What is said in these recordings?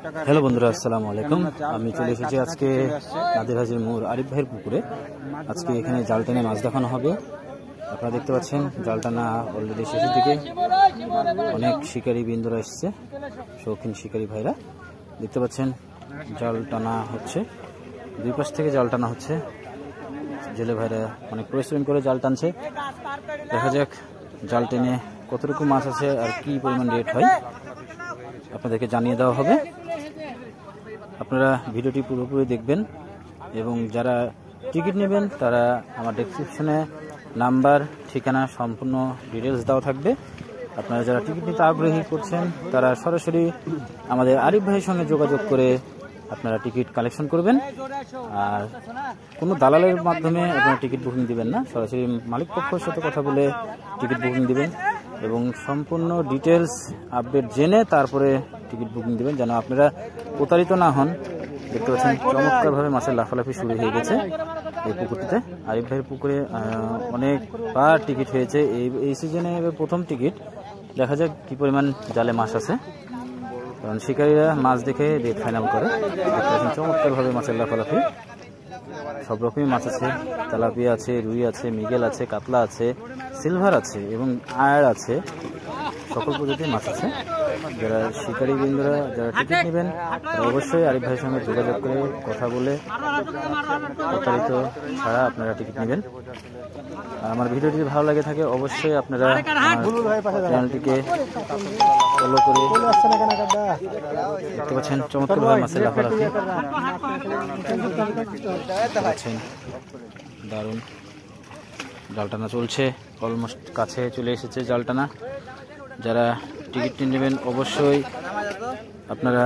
Hello বন্ধুরা, আসসালামু আলাইকুম। আমি চলে এসেছি আজকে নাদির হাজির মোড় আরিফ ভাইয়ের পুকুরে। আজকে এখানে জাল টেনে মাছ দেখানো হবে। আপনারা দেখতে পাচ্ছেন জাল টানা অলরেডি শেষের দিকে। অনেক শিকারী বৃন্দরা এসছে, শৌখিন শিকারী ভাইরা। দেখতে পাচ্ছেন জাল টানা হচ্ছে, দুই পাশ থেকে জাল টানা হচ্ছে। জেলে ভাইরা অনেক পরিশ্রম করে জাল টানছে। দেখা যাক জাল টেনে কতটুকু মাছ আছে আর কি পরিমাণ রেট হয় আপনাদেরকে জানিয়ে দেওয়া হবে। আপনারা ভিডিওটি পুরোপুরি দেখবেন এবং যারা টিকিট নেবেন তারা আমার ডেসক্রিপশনে নাম্বার, ঠিকানা, সম্পূর্ণ ডিটেলস দেওয়া থাকবে। আপনারা যারা টিকিট নিতে আগ্রহী করছেন তারা সরাসরি আমাদের আরিফ ভাইয়ের সঙ্গে যোগাযোগ করে আপনারা টিকিট কালেকশন করবেন। আর কোনো দালালের মাধ্যমে আপনারা টিকিট বুকিং দিবেন না, সরাসরি মালিক পক্ষের সাথে কথা বলে টিকিট বুকিং দিবেন এবং সম্পূর্ণ ডিটেলস আপডেট জেনে তারপরে টিকিট বুকিং দিবেন, যেন আপনারা প্রতারিত না হন। দেখতে পাচ্ছেন চমৎকারভাবে মাছের লাফালাফি শুরু হয়ে গেছে এই পুকুরটিতে। আরিফ ভাইয়ের পুকুরে অনেকবার টিকিট হয়েছে, এই সিজনে প্রথম টিকিট। দেখা যাক কি পরিমাণ জালে মাছ আছে, কারণ শিকারীরা মাছ দেখে রেট ফাইনাল করে। দেখতে পাচ্ছেন চমৎকারভাবে মাছের লাফালাফি। সব রকমই মাছ আছে, তেলাপিয়া আছে, রুই আছে, মৃগেল আছে, কাতলা আছে, সিলভার আছে এবং আয়ার আছে, সকল প্রজাতির মাছ আছে। যারা শিকারী বৃন্দরা যারা টিকিট নেবেন তারা অবশ্যই আরিফ ভাইয়ের সঙ্গে যোগাযোগ করে কথা বলে প্রতারিত ছাড়া আপনারা টিকিট নেবেন। আমার ভিডিওটি যদি ভালো লাগে থাকে অবশ্যই আপনারা চ্যানেলটিকে ফলো করে। দেখতে পাচ্ছেন চমৎকারভাবে মাছের লাফালাফি, দারুণ। জাল টানা চলছে, অলমোস্ট কাছে চলে এসেছে জাল টানা। যারা টিকিট নেবেন অবশ্যই আপনারা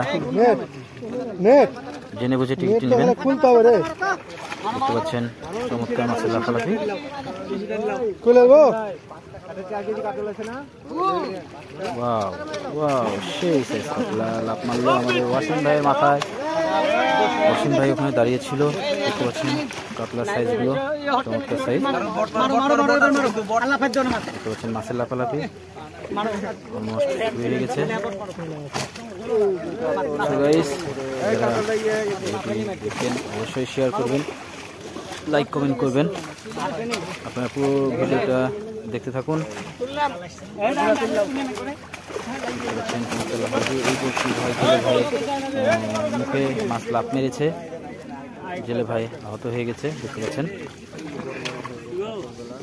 জেনে বুঝে টিকিট নেবেন। দেখতে পাচ্ছেন চমৎকার মাছের লাফালাফি। ওয়াও ওয়াও, সেই সাইজ কাতলা লাফ মারলো আমাদের ওয়াসিম ভাইয়ের মাথায়। ওয়াসিম ভাই ওখানে দাঁড়িয়ে ছিল। দেখতে পাচ্ছেন কাতলার সাইজগুলো, চমৎকার সাইজ। দেখতে পাচ্ছেন মাছের লাফালাফি অলমোস্ট বেড়ে গেছে। দেখবেন অবশ্যই শেয়ার করবেন, লাইক কমেন্ট করবেন। আপনারা পুরো ভিডিওটা দেখতে থাকুন। এই বলছি ভাই, জেলে ভাই মুখে মাছ লাফ মেরেছে, জেলে ভাই আহত হয়ে গেছে। দেখতে পাচ্ছেন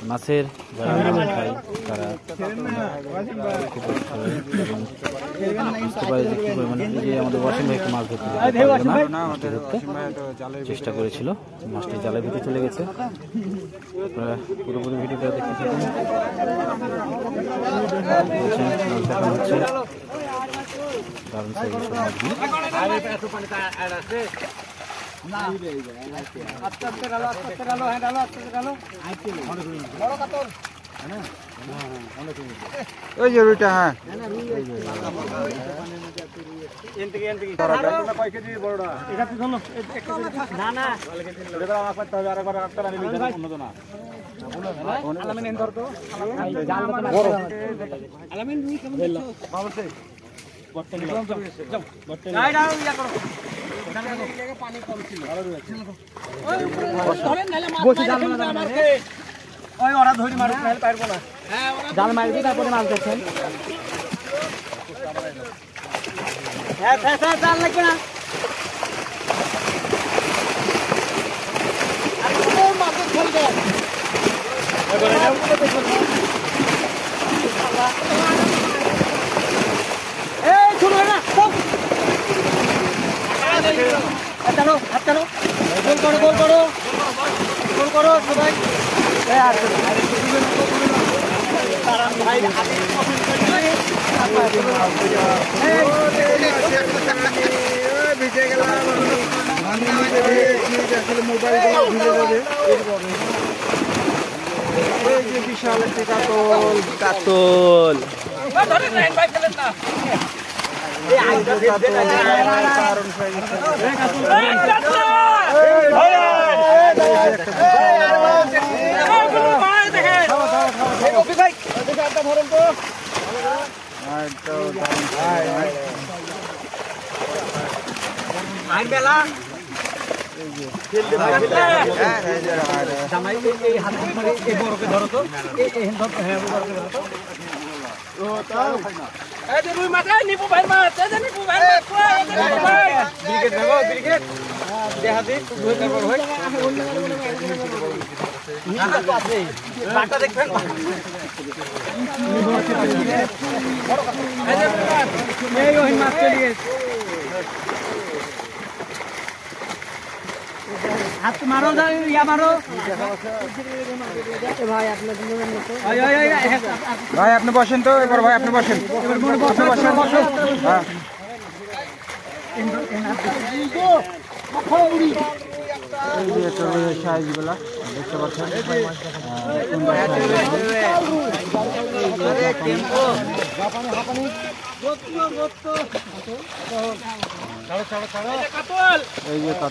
মাছের যারা খায় তারা খুব বুঝতে পারে যে কি পরিমাণে। যে আমাদের ওয়াসিম ভাই মাছ ধরতে চেষ্টা করেছিল, মাছটি জালের ভিতরে চলে গেছে। আপনারা পুরোপুরি ভিডিওটা দেখতে থাকুন। দেখানো হচ্ছে দারুণ সাইজের সব মাছগুলো। ওই যে রুইটা, হ্যাঁ পানি কম ছিল, ওরা ধরি মারুক নাহলে পারবো না। জাল মারবি তারপরে মাছ দেখছেন। হ্যাঁ জাল লাগবে না। গোল করো সবাই। ভিজে গেলাম, বিশাল একটি কাতল। কাতল हाथ मारो या मारो ভাই আপনি বসেন তো এবার, ভাই আপনি বসেন, আপনি বসেন। হ্যাঁ সাইজ গুলা দেখতে পাচ্ছেন।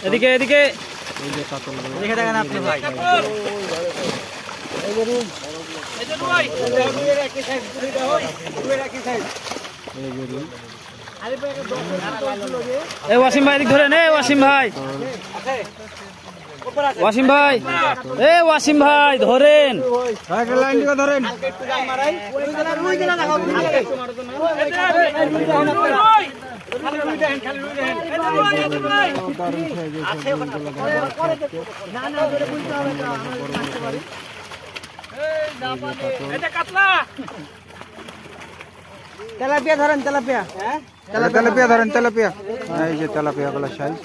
এদিকে এদিকে এই যে কাতল গুলো, দেখে দেখেন আপনি ভাই এ ওয়াসিম ভাই ধরেন, এ ওয়াসিম ভাই, ওয়াসিম ভাই, এ ওয়াসিম ভাই ধরেন, লাইন দিকে ধরেন। তেলাপিয়া ধরেন, তেলাপিয়া, তেলাপিয়া ধরেন, তেলাপিয়া, এই যে তেলাপিয়া গুলা সাইজ।